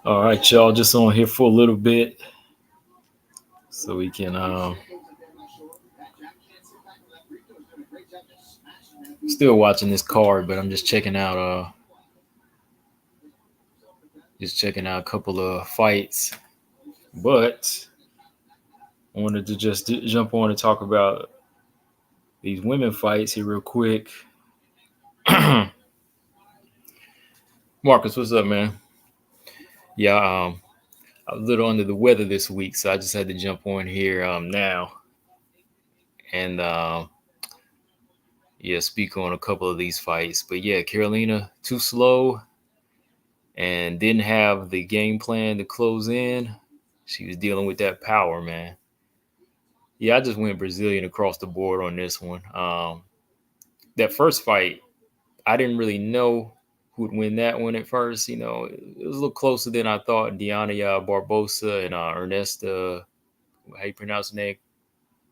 All right, y'all, just on here for a little bit so we can still watching this card, but I'm just checking out a couple of fights. But I wanted to just jump on and talk about these women fights here real quick. Marcus, what's up, man? Yeah, I was a little under the weather this week, so I just had to jump on here now and yeah, speak on a couple of these fights. But yeah, Carolina too slow and didn't have the game plan to close in. She was dealing with that power, man. Yeah, I just went Brazilian across the board on this one. That first fight, I didn't really know who would win that one at first. It was a little closer than I thought. Diana Barbosa and Ernesta, how you pronounce the name?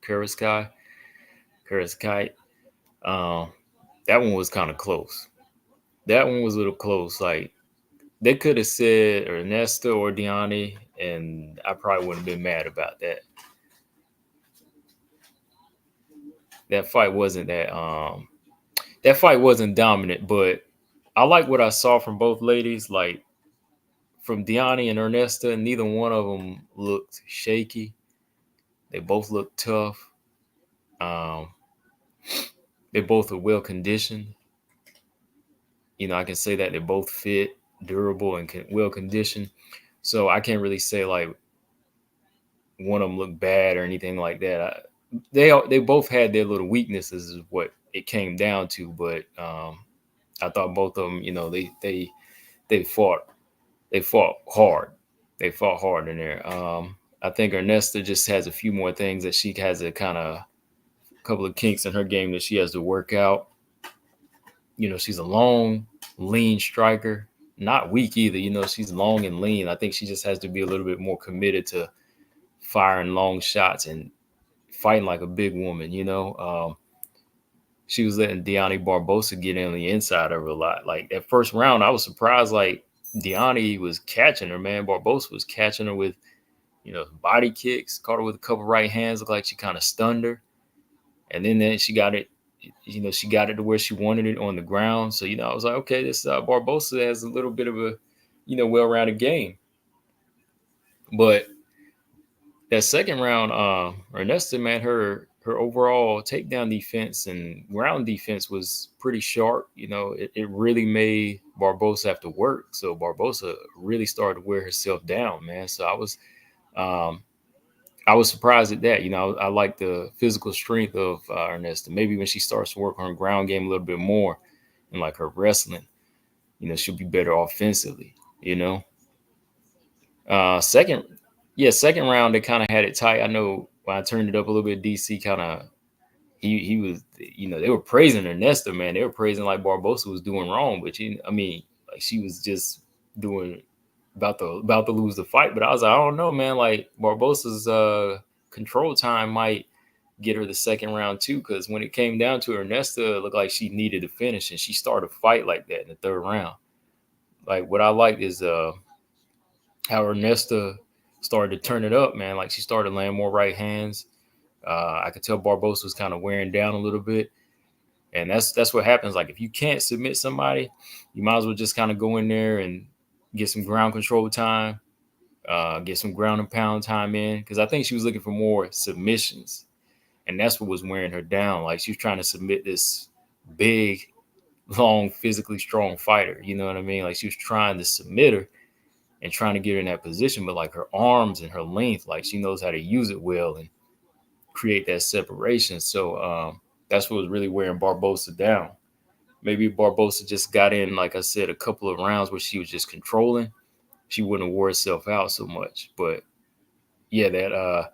Kareckaite. Um, that one was kind of close. That one was a little close. Like they could have said Ernesta or Diana, and I probably wouldn't have been mad about that. That fight wasn't that fight wasn't dominant, but I like what I saw from both ladies. Like from Diana and Ernesta, neither one of them looked shaky. They both looked tough. Um, they both are well conditioned. I can say that they're both fit, durable, and well conditioned. So I can't really say like one of them looked bad or anything like that. They both had their little weaknesses, is what it came down to. But I thought both of them, they fought they fought hard. They fought hard in there. I think Ernesta just has a few more things that she has a kind of couple of kinks in her game that she has to work out. She's a long, lean striker, not weak either. She's long and lean. I think she just has to be a little bit more committed to firing long shots and fighting like a big woman. She was letting Diana Barbosa get in on the inside of her a lot. Like that first round, I was surprised. Like Diana was catching her, man. Barbosa was catching her with, body kicks. Caught her with a couple right hands. Looked like she kind of stunned her, and then she got it. She got it to where she wanted it on the ground. So I was like, okay, this Barbosa has a little bit of a, well-rounded game. But that second round, Ernesta, man, her overall takedown defense and ground defense was pretty sharp. It really made Barbosa have to work. So Barbosa really started to wear herself down, man. So um, I was surprised at that. I like the physical strength of Ernesta. Maybe when she starts to work on her ground game a little bit more and like her wrestling, she'll be better offensively. Second, yeah, second round they kind of had it tight. I know when I turned it up a little bit, DC kind of he was, they were praising Ernesta, man. They were praising like Barbosa was doing wrong, but like she was just doing about to lose the fight. But I was like, I don't know, man. Like Barbosa's control time might get her the second round too, because when it came down to Ernesta, it looked like she needed to finish, and she started a fight like that in the third round. Like what I liked is how Ernesta started to turn it up, man. Like she started laying more right hands. I could tell Barbosa was kind of wearing down a little bit, and that's what happens. Like if you can't submit somebody, you might as well just kind of go in there and get some ground control time, get some ground and pound time in. Because I think she was looking for more submissions, and that's what was wearing her down. Like she was trying to submit this big, long, physically strong fighter. You know what I mean? Like she was trying to submit her and trying to get her in that position, but like her arms and her length, like she knows how to use it well and create that separation. So that's what was really wearing Barbosa down. Maybe Barbosa just got in, like I said, a couple of rounds where she was just controlling. She wouldn't have wore herself out so much. But yeah, that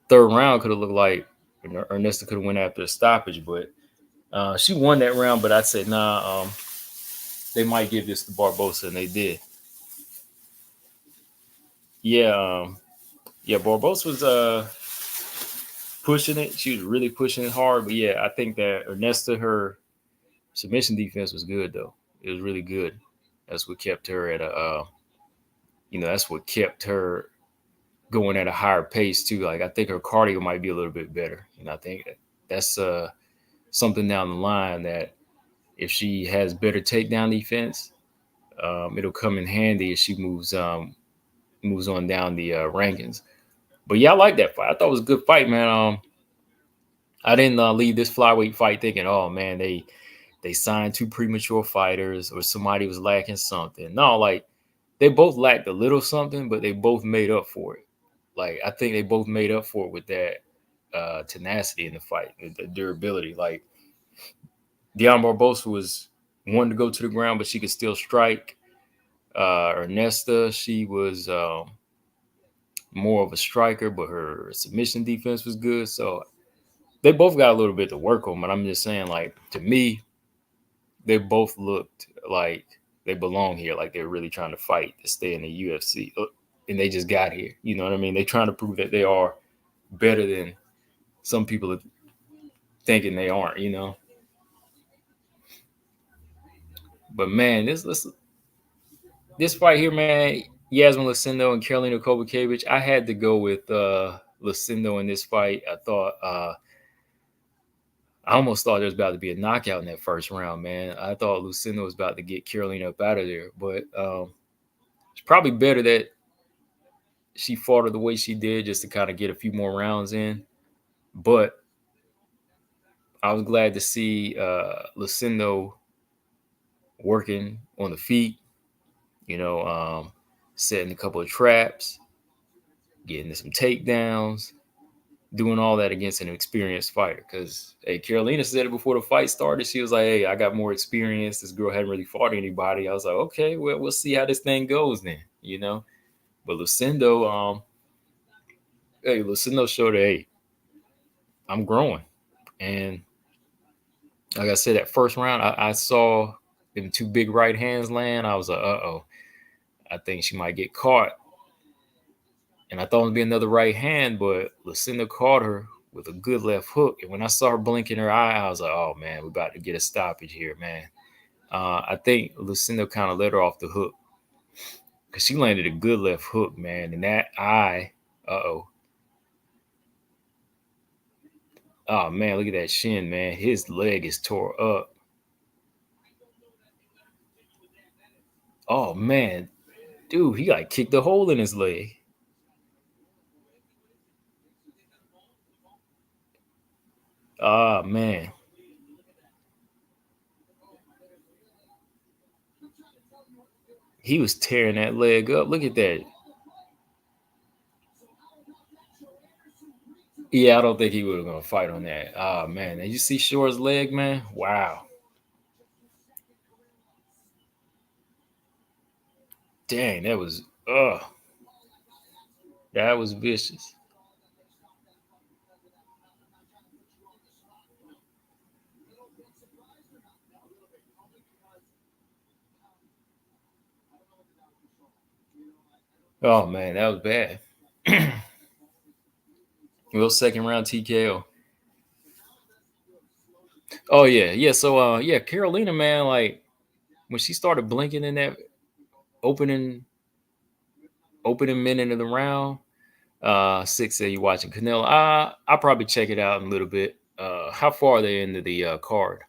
third round could have looked like Ernesta could have went after a stoppage, but she won that round. But I'd say nah, they might give this to Barbosa, and they did. Yeah, yeah, Barbosa was pushing it. She was really pushing it hard. But yeah, I think that Ernesta, her submission defense was good though. It was really good. That's what kept her at a that's what kept her going at a higher pace too. Like I think her cardio might be a little bit better. I think that's something down the line that if she has better takedown defense, it'll come in handy as she moves on down the rankings. But yeah, I like that fight. I thought it was a good fight, man. I didn't leave this flyweight fight thinking, oh man, they signed two premature fighters or somebody was lacking something. No, like they both lacked a little something, but they both made up for it. Like I think they both made up for it with that tenacity in the fight, the durability. Like Dion Barbosa was one to go to the ground, but she could still strike. Ernesta, she was more of a striker, but her submission defense was good. So they both got a little bit to work on. But I'm just saying, like to me, they both looked like they belong here, like they're really trying to fight to stay in the UFC. And they just got here. You know what I mean? They're trying to prove that they are better than some people are thinking they aren't. But man, this fight here, man, Yasmin Lucendo and Carolina Kowalkiewicz, I had to go with Lucendo in this fight. I almost thought there was about to be a knockout in that first round, man. I thought Lucindo was about to get Carolina up out of there. But it's probably better that she fought her the way she did just to kind of get a few more rounds in. But I was glad to see Lucindo working on the feet, setting a couple of traps, getting some takedowns, doing all that against an experienced fighter. Because, hey, Carolina said it before the fight started. She was like, hey, I got more experience. This girl hadn't really fought anybody. I was like, okay, well, we'll see how this thing goes then, But Lucindo, Lucindo showed, hey, I'm growing. And like I said, that first round, I saw them two big right hands land. I was like, uh-oh, I think she might get caught. And I thought it would be another right hand, but Lucinda caught her with a good left hook. And when I saw her blinking her eye, I was like, oh, man, we're about to get a stoppage here, man. I think Lucinda kind of let her off the hook because she landed a good left hook, man. And that eye, uh-oh. Oh, man, look at that shin, man. His leg is tore up. Oh, man. Dude, he like kicked a hole in his leg. Oh, man. He was tearing that leg up. Look at that. Yeah, I don't think he was going to fight on that. Oh, man. Did you see Shore's leg, man? Wow. Dang, that was, that was vicious. Oh, man, that was bad. Real second round TKO. Oh, yeah. Yeah. So, yeah, Carolina, man, like when she started blinking in that opening minute of the round, Six said you watching Canelo. I'll probably check it out in a little bit. How far are they into the card?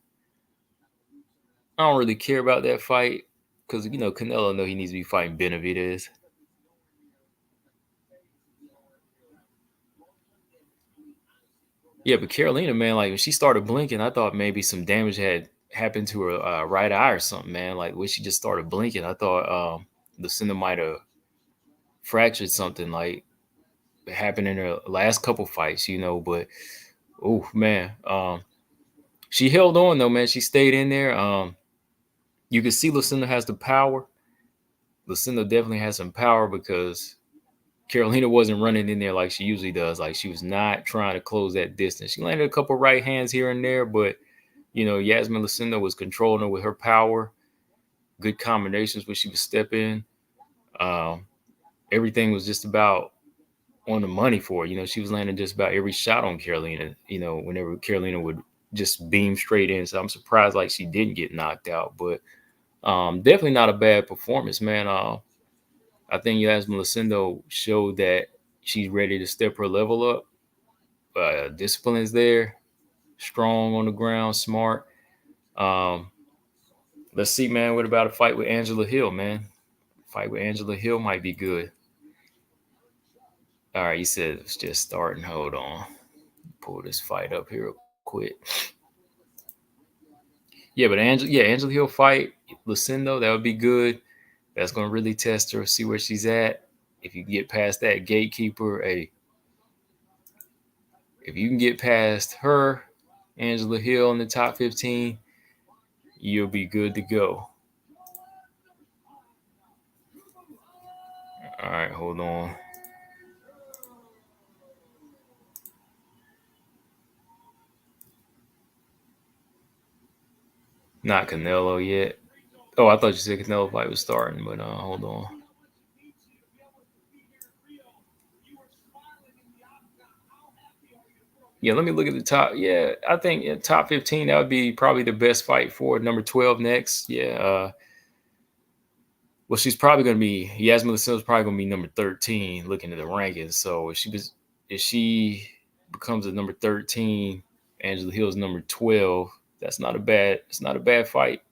I don't really care about that fight because Canelo know he needs to be fighting Benavidez. Yeah, but Carolina, man, like when she started blinking, I thought maybe some damage had happened to her right eye or something, man. Like when she just started blinking, I thought Lucinda might have fractured something like it happened in her last couple fights, But oh man, she held on though, man. She stayed in there. You can see Lucinda has the power. Lucinda definitely has some power because Carolina wasn't running in there like she usually does. Like she was not trying to close that distance. She landed a couple right hands here and there, but Yasmin Lucinda was controlling her with her power. Good combinations when she would step in. Um, Everything was just about on the money for her. She was landing just about every shot on Carolina. Whenever Carolina would just beam straight in. So I'm surprised like she didn't get knocked out, but definitely not a bad performance, man. I think Yasmin Lucindo showed that she's ready to step her level up. Discipline is there, strong on the ground, smart. Um, let's see, man. What about a fight with Angela Hill, man? Fight with Angela Hill might be good. All right, you said it's just starting. Hold on. Pull this fight up here real quick. Yeah, but Angela Hill fight Lucindo, that would be good. That's gonna really test her, see where she's at. If you get past that gatekeeper, if you can get past her, Angela Hill in the top 15, you'll be good to go. All right, hold on. Not Canelo yet. Oh, I thought you said Canelo fight was starting, but hold on. Yeah, let me look at the top. Yeah, I think top 15, that would be probably the best fight for number 12 next. Yeah. Well, she's probably going to be, Yasmin Lucindo's probably going to be number 13 looking at the rankings. So if she becomes a number 13, Angela Hill's number 12, it's not a bad fight.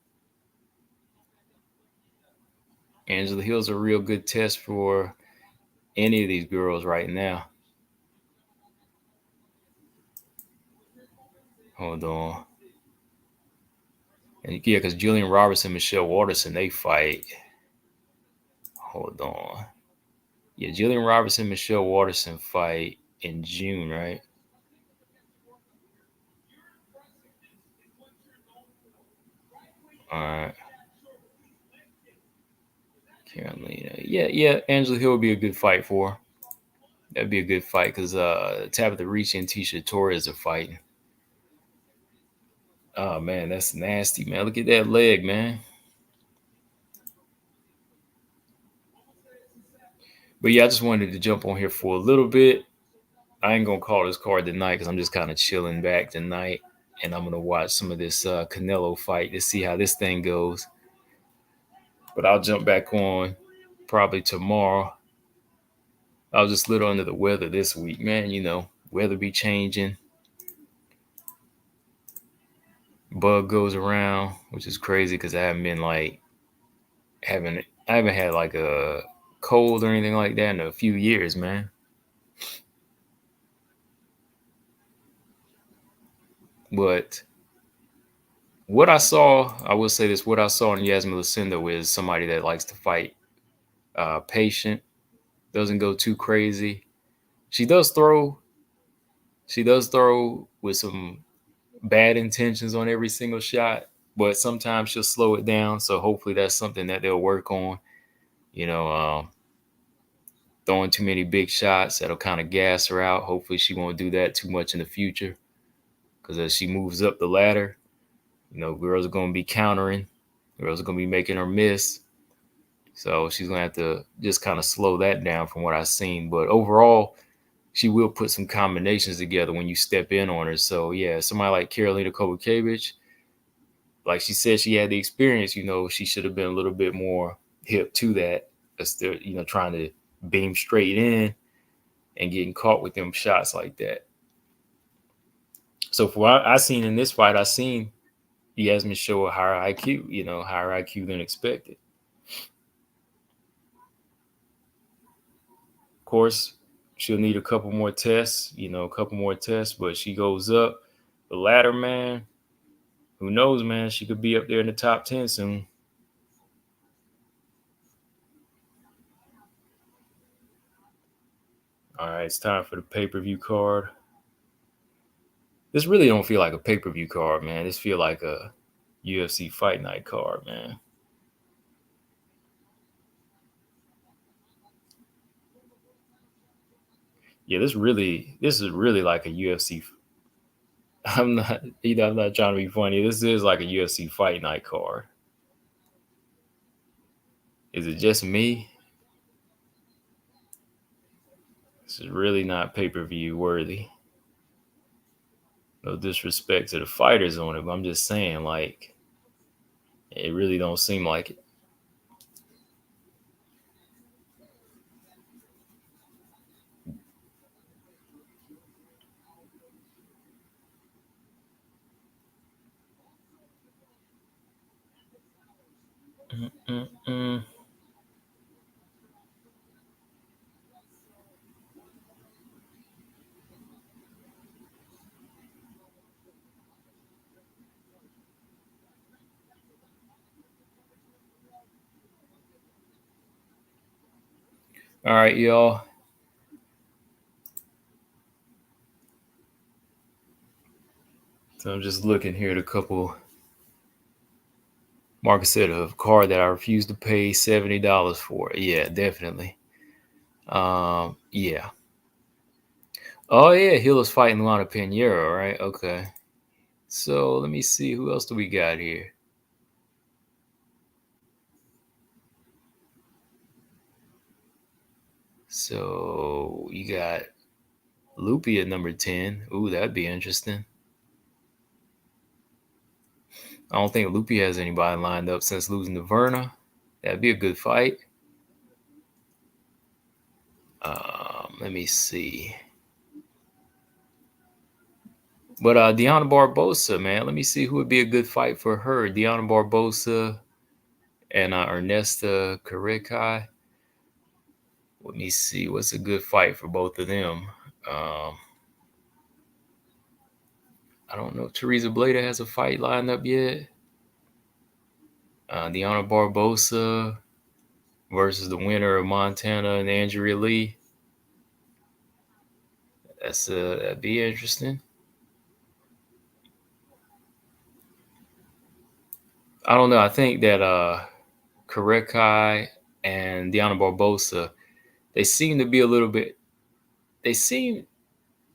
Angela Hill's a real good test for any of these girls right now. Hold on. And yeah, because Julian Robertson, Michelle Waterson, they fight. Hold on. Yeah, Julian Robertson, Michelle Waterson fight in June, right? All right. Carolina. Yeah. Angela Hill would be a good fight for her. That'd be a good fight because Tabitha Ricci and Tisha Torres are fighting. Oh man, that's nasty, man. Look at that leg, man. But yeah, I just wanted to jump on here for a little bit. I ain't gonna call this card tonight because I'm just kind of chilling back tonight, and I'm gonna watch some of this Canelo fight to see how this thing goes. But I'll jump back on probably tomorrow. I was just a little under the weather this week, man. You know, weather be changing. Bug goes around, which is crazy because I haven't been like I haven't had like a cold or anything like that in a few years, man. But what I saw, I will say this: what I saw in Yasmin Lucindo is somebody that likes to fight, patient, doesn't go too crazy. She does throw. She does throw with some bad intentions on every single shot, but sometimes she'll slow it down. So hopefully that's something that they'll work on. You know, throwing too many big shots that'll kind of gas her out. Hopefully she won't do that too much in the future because as she moves up the ladder, you know, girls are going to be countering. Girls are going to be making her miss. So she's going to have to just kind of slow that down from what I've seen. But overall, she will put some combinations together when you step in on her. So, yeah, somebody like Karolina Kowalkiewicz, like she said, she had the experience. You know, she should have been a little bit more hip to that. Instead, you know, trying to beam straight in and getting caught with them shots like that. So for what I seen in this fight, I seen Yasmin show a higher IQ, you know, higher IQ than expected. Of course, she'll need a couple more tests, you know, a couple more tests, but she goes up the ladder, man. Who knows, man? She could be up there in the top 10 soon. All right, it's time for the pay-per-view card. This really don't feel like a pay-per-view card, man. This feel like a UFC fight night card, man. Yeah, this is really like a UFC. I'm not, you know, I'm not trying to be funny. This is like a UFC fight night card. Is it just me? This is really not pay-per-view worthy. No disrespect to the fighters on it, but I'm just saying, like, it really don't seem like it. Mm-mm-mm. All right, y'all. So I'm just looking here at a couple. Marcus said a card that I refuse to pay $70 for. Yeah, definitely. Yeah. Oh yeah, Hill is fighting Lana Pinheiro, right? Okay. So let me see who else do we got here. So you got Loopy at number 10. Ooh, that'd be interesting. I don't think Loopy has anybody lined up since losing to Verna. That'd be a good fight. Let me see. But Deanna Barbosa, man, let me see who would be a good fight for her. Deanna Barbosa and Ernesta Kareckaite. Let me see. What's a good fight for both of them? Um, I don't know if Teresa Bleda has a fight lined up yet. Deanna Barbosa versus the winner of Montana and Andrea Lee. That'd be interesting. I don't know. I think that Karekai and Deanna Barbosa, they seem to be a little bit. They seem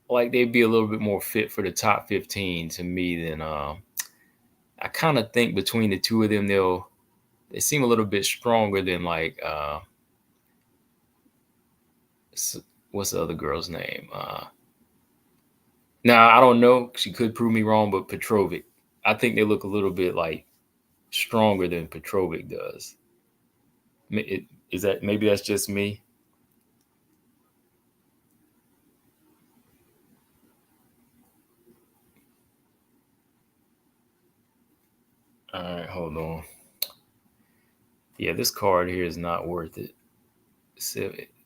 like they'd be a little bit more fit for the top 15 to me than. I kind of think between the two of them, they seem a little bit stronger than like what's the other girl's name? Now I don't know. She could prove me wrong, but Petrovic. I think they look a little bit like stronger than Petrovic does. Is that maybe that's just me? All right, hold on. Yeah, this card here is not worth it.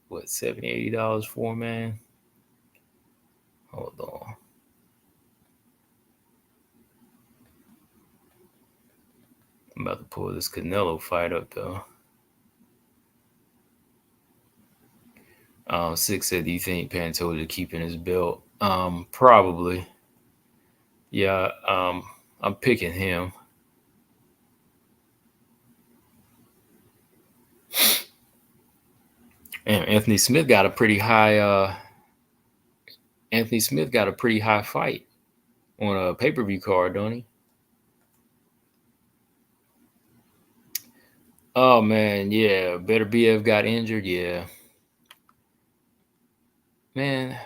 What, $70, $80 for, man? Hold on. I'm about to pull this Canelo fight up though. Six said, "Do you think Pantoja keeping his belt?" Probably. Yeah. I'm picking him. And Anthony Smith got a pretty high. Anthony Smith got a pretty high fight on a pay-per-view card, don't he? Oh man, yeah. Better BF got injured. Yeah, man.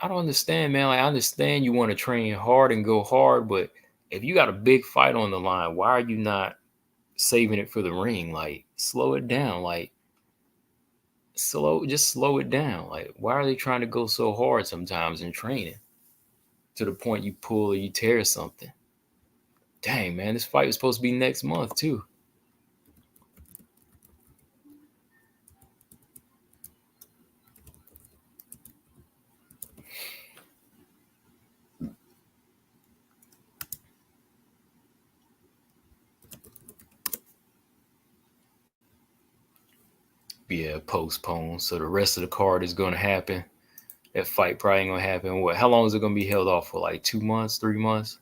I don't understand, man. Like, I understand you want to train hard and go hard, but if you got a big fight on the line, why are you not saving it for the ring? Like, slow it down. Like, just slow it down. Like, why are they trying to go so hard sometimes in training to the point you pull or you tear something? Dang, man, this fight was supposed to be next month too. Yeah, postponed. So the rest of the card is going to happen. That fight probably ain't gonna happen. What? How long is it gonna be held off for? Like 2 months, 3 months?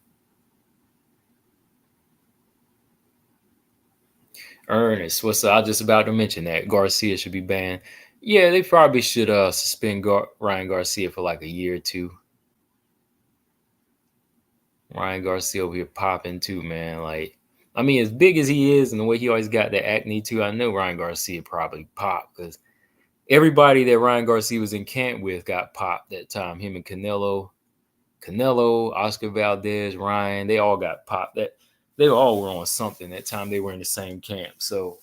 Ernest, what's up? I was just about to mention that Garcia should be banned. Yeah, they probably should suspend Ryan Garcia for like a year or two. Ryan Garcia over here popping too, man. Like, I mean, as big as he is and the way he always got the acne too, I know Ryan Garcia probably popped because everybody that Ryan Garcia was in camp with got popped that time. Him and Canelo, Oscar Valdez, Ryan, they all got popped. That they all were on something that time they were in the same camp. So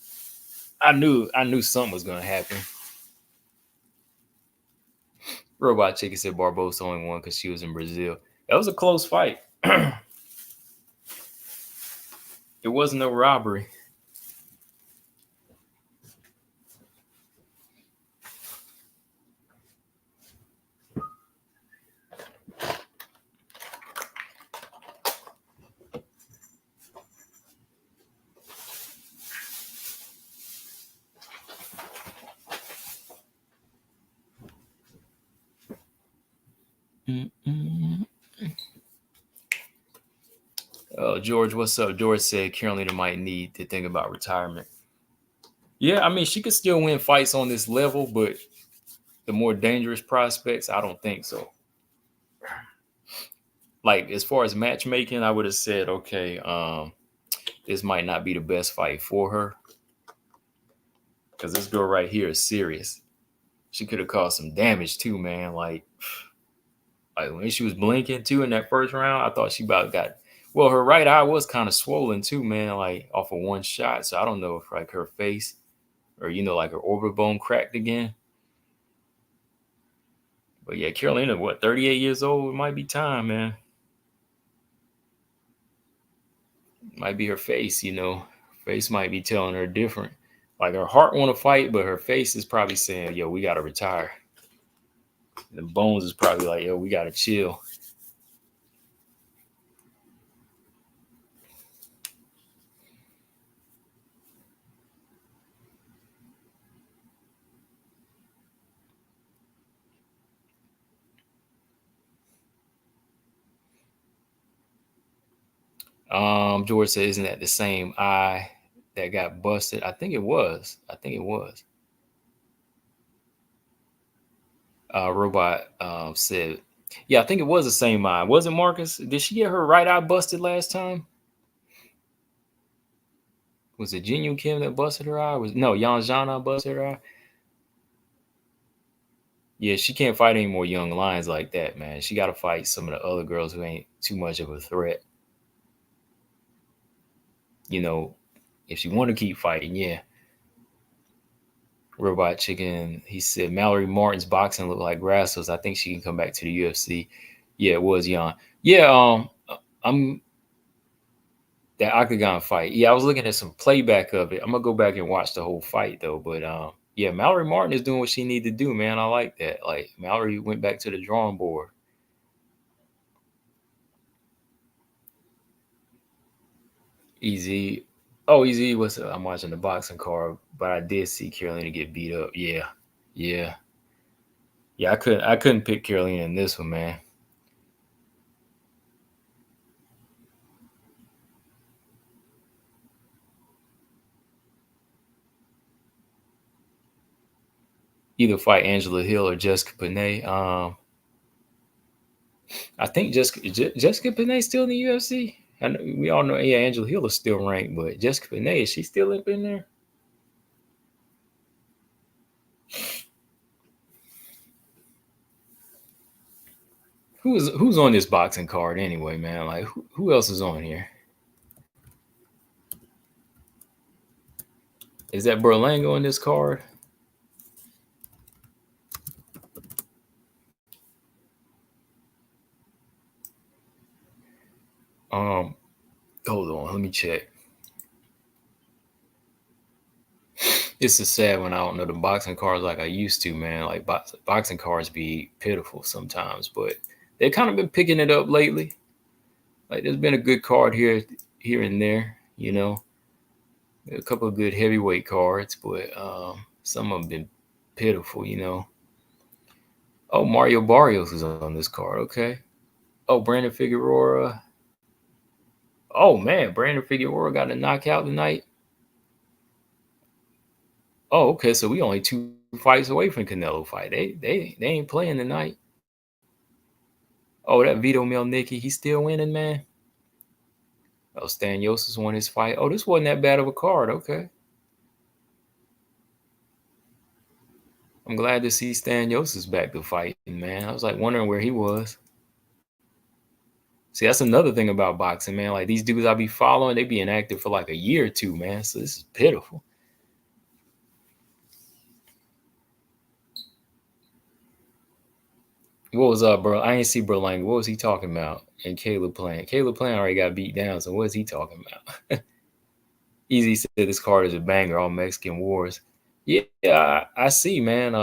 I knew something was gonna happen. Robot Chicken said Barbosa only won because she was in Brazil. That was a close fight. It wasn't a robbery. George, what's up? George said Carolina might need to think about retirement. Yeah, I mean, she could still win fights on this level, but the more dangerous prospects, I don't think so. Like as far as matchmaking, I would have said, okay, this might not be the best fight for her because this girl right here is serious. She could have caused some damage too, man. Like when she was blinking too in that first round, I thought she about got. Well, her right eye was kind of swollen too, man. Like off of one shot, so I don't know if like her face or like her orbital bone cracked again. But yeah, Carolina, what 38 years old? It might be time, man. Might be her face. Face might be telling her different. Like her heart want to fight, but her face is probably saying, "Yo, we gotta retire." The bones is probably like, "Yo, we gotta chill." George said, "Isn't that the same eye that got busted?" I think it was. Robot said, "Yeah, I think it was the same eye. Was it Marcus? Did she get her right eye busted last time? Was it Jinu Kim that busted her eye? No, Yan Zhana busted her eye. Yeah, she can't fight any more young lions like that, man. She got to fight some of the other girls who ain't too much of a threat. If she want to keep fighting, yeah." Robot Chicken, he said Mallory Martin's boxing looked like grasshoppers. I think she can come back to the UFC. Yeah, it was Yan. Yeah, I'm that Octagon fight. Yeah, I was looking at some playback of it. I'm gonna go back and watch the whole fight though. But yeah, Mallory Martin is doing what she need to do, man. I like that. Like Mallory went back to the drawing board. Easy. Oh, Easy. What's up? I'm watching the boxing card, but I did see Carolina get beat up. Yeah, yeah, yeah. I couldn't pick Carolina in this one, man. Either fight Angela Hill or Jessica Panay. I think Jessica Panay's still in the UFC. And we all know, yeah, Angela Hill is still ranked, but Jessica Panay, is she still up in there? Who's on this boxing card anyway, man? Like who else is on here? Is that Berlango on this card? Um, Hold on, let me check. It's a sad one. I don't know the boxing cards like I used to, man. Like boxing cards be pitiful sometimes, but they've kind of been picking it up lately. Like there's been a good card here and there, a couple of good heavyweight cards, but some of them been pitiful. Oh, Mario Barrios is on this card. Okay. Oh, Brandon Figueroa. Oh man, Brandon Figueroa got a knockout tonight. Oh, okay. So we only 2 fights away from Canelo fight. They ain't playing tonight. Oh, that Vito Mielnicki, he's still winning, man. Oh, Stan Yossis won his fight. Oh, this wasn't that bad of a card. Okay. I'm glad to see Stan Yossis back to fighting, man. I was like wondering where he was. See, that's another thing about boxing, man. Like these dudes I be following, they be inactive for like a year or two, man. So this is pitiful. What was up, bro? I ain't see Berlang. What was he talking about? And Caleb playing. Caleb playing already got beat down. So what is he talking about? Easy said this card is a banger. All Mexican wars. Yeah, I see, man.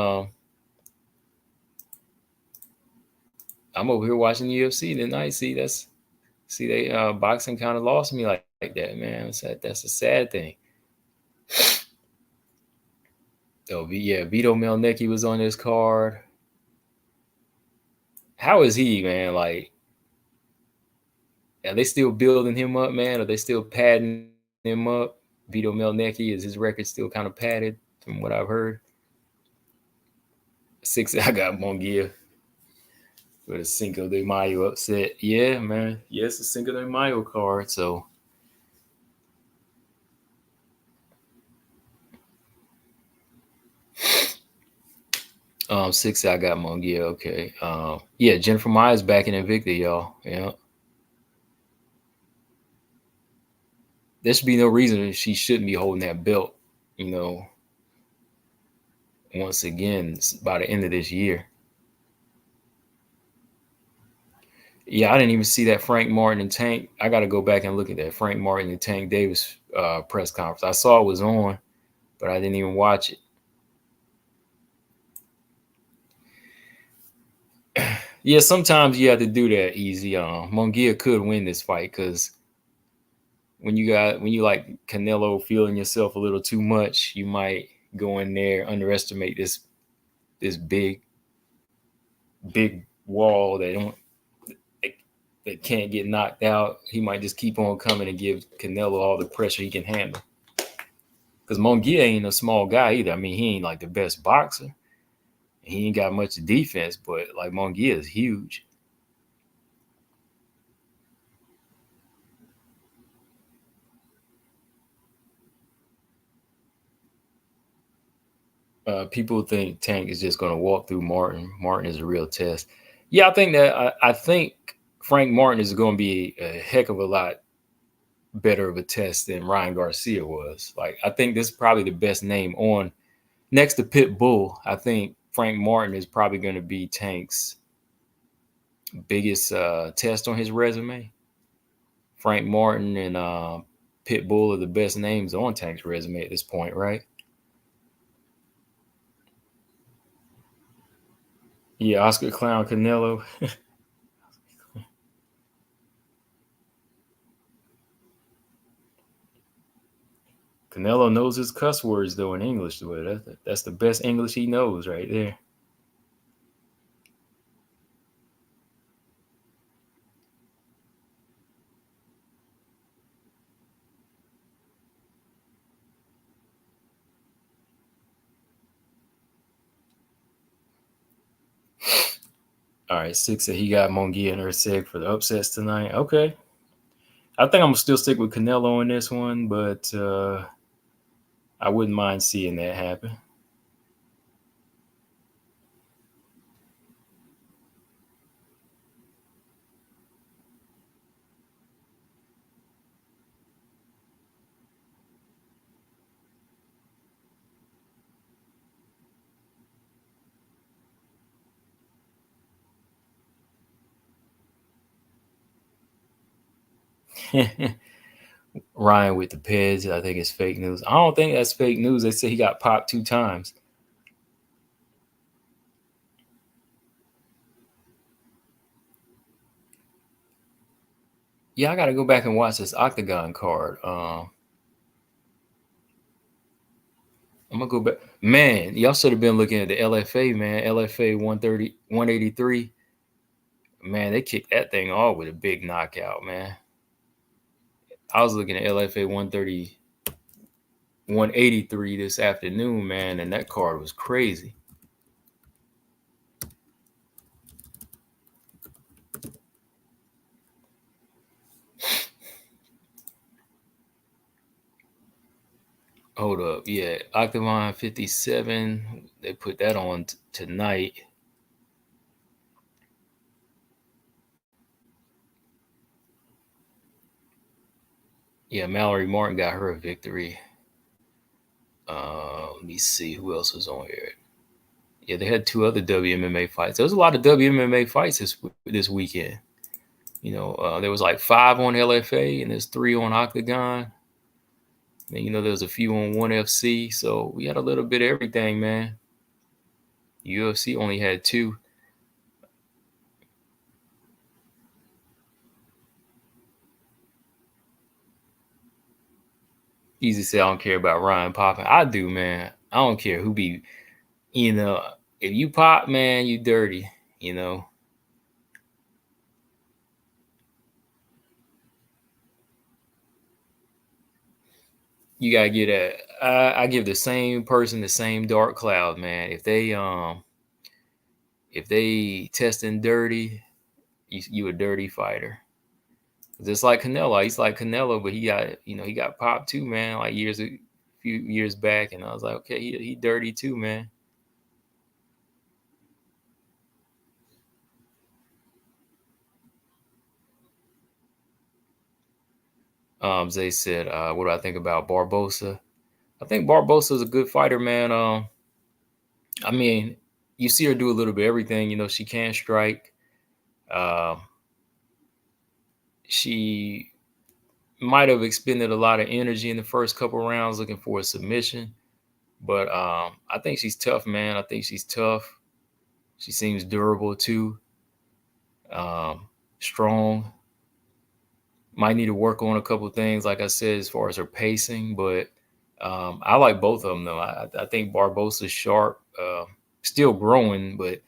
I'm over here watching the UFC tonight. See they boxing kind of lost me like that, man. That's a sad thing. Oh yeah, Vito Mielnicki was on this card. How is he, man? Like Are they still building him up, man? Are they still padding him up? Vito Melnecki, is his record still kind of padded from what I've heard? 6, I got Munguia with a Cinco de Mayo upset. Yeah, man. Yes, a Cinco de Mayo card. So 6, I got Munguia. Okay. Yeah, Jennifer Myers back in Invicta, y'all. Yeah. There should be no reason she shouldn't be holding that belt, you know, once again by the end of this year. Yeah, I didn't even see that Frank Martin and Tank. I got to go back and look at that Frank Martin and Tank Davis press conference. I saw it was on, but I didn't even watch it. Yeah, sometimes you have to do that easy. Munguia could win this fight because when you like Canelo feeling yourself a little too much, you might go in there underestimate this big wall that can't get knocked out. He might just keep on coming and give Canelo all the pressure he can handle. Because Munguia ain't a small guy either. I mean, he ain't like the best boxer. He ain't got much defense, but like Munguia is huge. People think Tank is just going to walk through Martin. Martin is a real test. Yeah, I think Frank Martin is going to be a heck of a lot better of a test than Ryan Garcia was. Like, I think this is probably the best name on next to Pit Bull. I think Frank Martin is probably going to be Tank's biggest test on his resume. Frank Martin and Pit Bull are the best names on Tank's resume at this point, right? Yeah, Oscar Clown Canelo. Canelo knows his cuss words though in English. That's the best English he knows right there. All right, 6 said he got Munguia and Usyk for the upsets tonight. Okay. I think I'm gonna still stick with Canelo in this one, but I wouldn't mind seeing that happen. Ryan with the PEDs, I think it's fake news. I don't think that's fake news. They say he got popped 2 times. Yeah, I got to go back and watch this Octagon card. I'm gonna go back. Man, y'all should have been looking at the LFA, man. LFA 130, 183. Man, they kicked that thing off with a big knockout, man. I was looking at LFA 130, 183 this afternoon, man, and that card was crazy. Hold up, yeah, Octagon 57. They put that on tonight. Yeah, Mallory Martin got her a victory. Let me see who else was on here. Yeah, they had 2 other WMMA fights. There was a lot of WMMA fights this weekend. You know, there was like 5 on LFA and there's 3 on Octagon. And, you know, there was a few on ONE FC. So we had a little bit of everything, man. UFC only had 2. Easy to say I don't care about Ryan popping. I do, man. I don't care who be, you know, if you pop, man, you dirty, you know. You gotta get a. I give the same person the same dark cloud, man. If they testing dirty, you a dirty fighter. Just like Canelo, he's like Canelo, but he got popped too, man. Like a few years back, and I was like, okay, he dirty too, man. Zay said, what do I think about Barbosa? I think Barbosa is a good fighter, man. I mean, you see her do a little bit of everything. She can strike. Uh, she might have expended a lot of energy in the first couple rounds looking for a submission, but I think she's tough, man. I think she's tough. She seems durable too. Strong. Might need to work on a couple of things, like I said, as far as her pacing. But I like both of them, though. I think Barbosa's sharp, still growing, but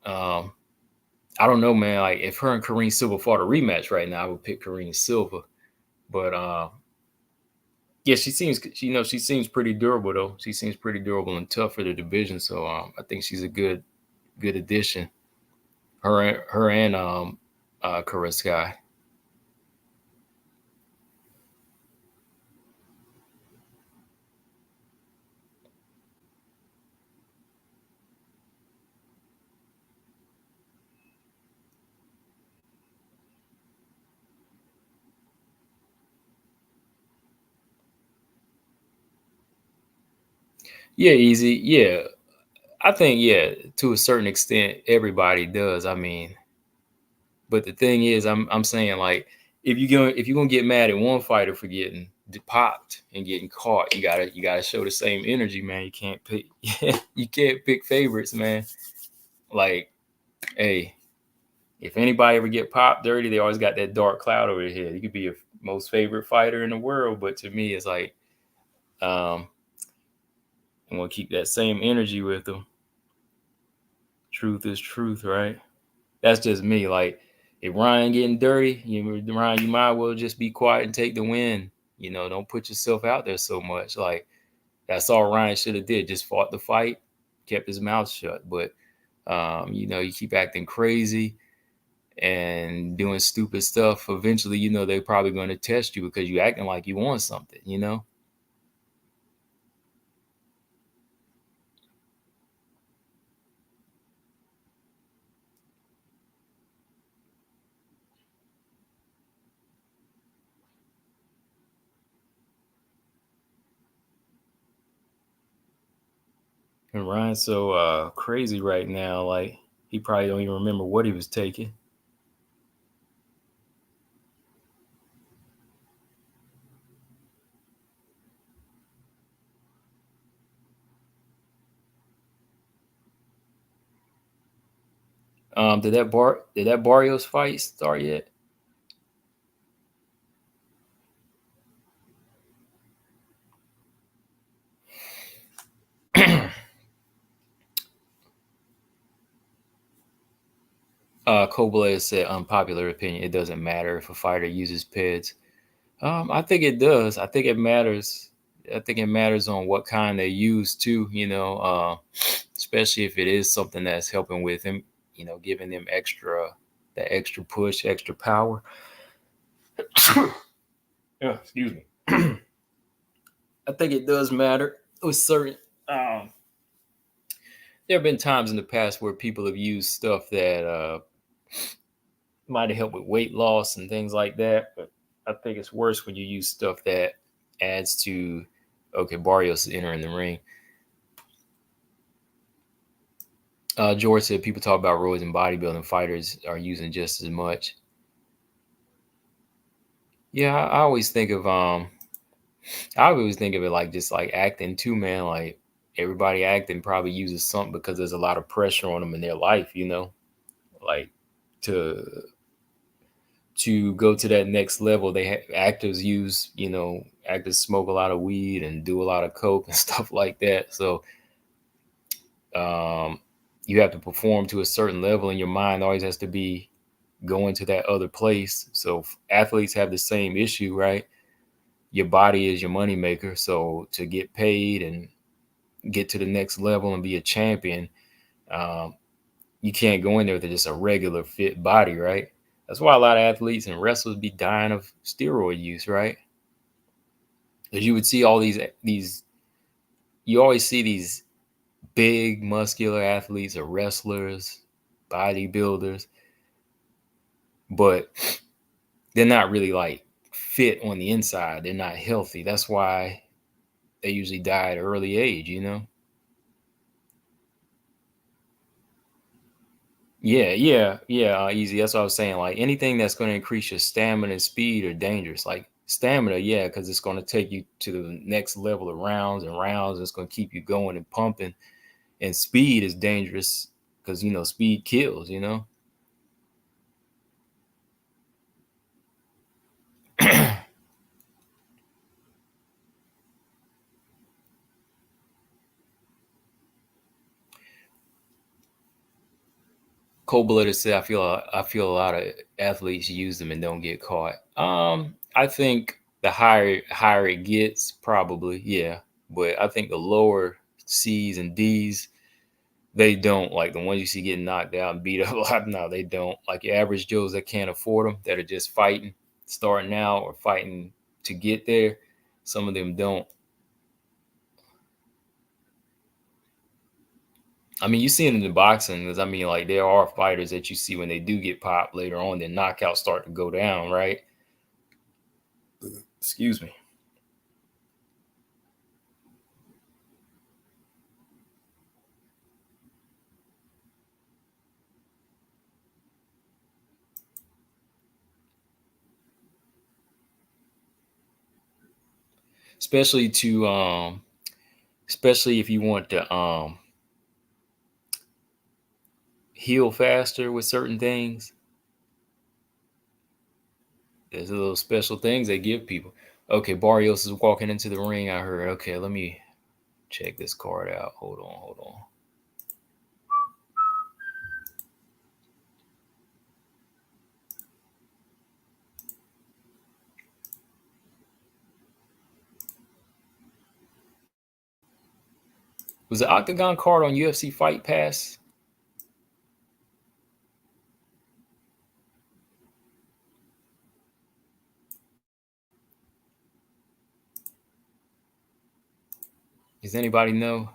um, I don't know, man. Like if her and Kareem Silva fought a rematch right now, I would pick Kareem Silva. But yeah, she seems pretty durable though. She seems pretty durable and tough for the division. So I think she's a good addition. Her and Kareckaite. Yeah, easy. Yeah, I think to a certain extent, everybody does. I mean, but the thing is, I'm saying like if you're gonna get mad at one fighter for getting popped and getting caught, you gotta show the same energy, man. You can't pick you can't pick favorites, man. Like, hey, if anybody ever get popped dirty, they always got that dark cloud over their head. You could be your most favorite fighter in the world, but to me, it's like um, I'm gonna keep that same energy with them. Truth is truth, right? That's just me. Like, if Ryan getting dirty, Ryan, you might well just be quiet and take the win. Don't put yourself out there so much. Like, that's all Ryan should have did. Just fought the fight, kept his mouth shut. But you keep acting crazy and doing stupid stuff. Eventually, they're probably going to test you because you acting like you want something. And Ryan's so crazy right now. Like, he probably don't even remember what he was taking. Did that Barrios fight start yet? Koba said, unpopular opinion. It doesn't matter if a fighter uses PEDs. I think it does. I think it matters. I think it matters on what kind they use too. Especially if it is something that's helping with him. Giving them that extra push, extra power. Yeah, excuse me. I think it does matter with certain. Um, there have been times in the past where people have used stuff that might have helped with weight loss and things like that. But I think it's worse when you use stuff that adds to, okay, Barrios is entering the ring. George said people talk about roids and bodybuilding, fighters are using just as much. Yeah, I always think of it like just like acting too, man. Like everybody acting probably uses something because there's a lot of pressure on them in their life. Like to go to that next level, actors use, actors smoke a lot of weed and do a lot of coke and stuff like that. So um, you have to perform to a certain level, and your mind always has to be going to that other place. So athletes have the same issue, right? your body is your moneymaker. So to get paid and get to the next level and be a champion, um, you can't go in there with just a regular fit body, right? That's why a lot of athletes and wrestlers be dying of steroid use, right? Because you would see all these you always see these big muscular athletes or wrestlers, bodybuilders, but they're not really like fit on the inside. They're not healthy. That's why they usually die at an early age, you know? Yeah, easy. That's what I was saying. Like anything that's going to increase your stamina and speed are dangerous. Like stamina, yeah, because it's going to take you to the next level of rounds and rounds. It's going to keep you going and pumping. And speed is dangerous because speed kills. Cold-blooded said, I feel a lot of athletes use them and don't get caught. I think the higher it gets, probably, yeah. But I think the lower C's and D's, they don't. Like the ones you see getting knocked out and beat up a lot. No, they don't. Like your average Joes that can't afford them, that are just fighting, starting out or fighting to get there. Some of them don't. I mean, you see it in the boxing, because I mean, like there are fighters that you see when they do get popped later on, their knockouts start to go down, right? Excuse me. Especially to especially if you want to heal faster with certain things. There's little special things they give people. Okay, Barrios is walking into the ring. I heard. Okay, let me check this card out. Hold on. Was the Octagon card on UFC Fight Pass? Does anybody know?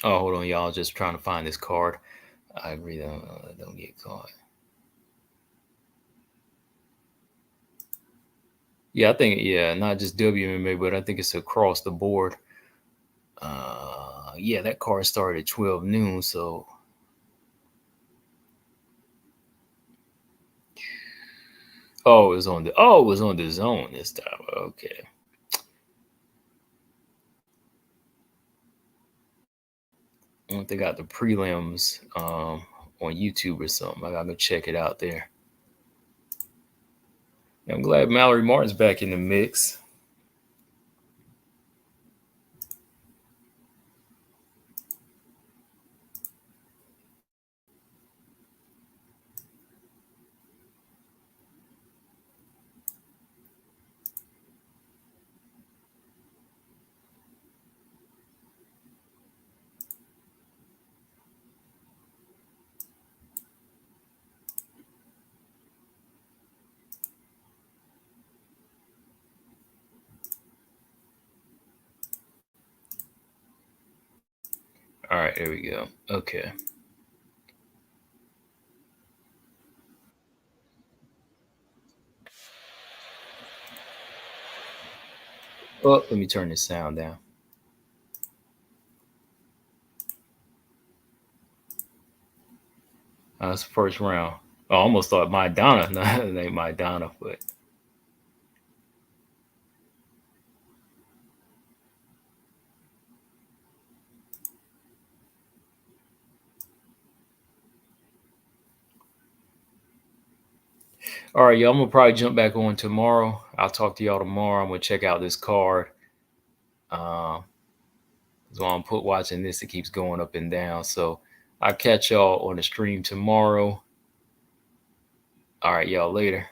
Oh, hold on, y'all. Just trying to find this card. I agree. Don't get caught. Yeah, I think not just WMA, but I think it's across the board. Yeah, that card started at 12 noon. So, it was on the zone this time. Okay. I don't think I got the prelims on YouTube or something. I gotta go check it out there. I'm glad Mallory Martin's back in the mix. All right, there we go. Okay. Oh, let me turn this sound down. That's the first round. I almost thought Maidana. No, it ain't Maidana, but all right, y'all. I'm gonna probably jump back on tomorrow. I'll talk to y'all tomorrow. I'm gonna check out this card. So I'm watching this. It keeps going up and down. So I'll catch y'all on the stream tomorrow. All right, y'all later.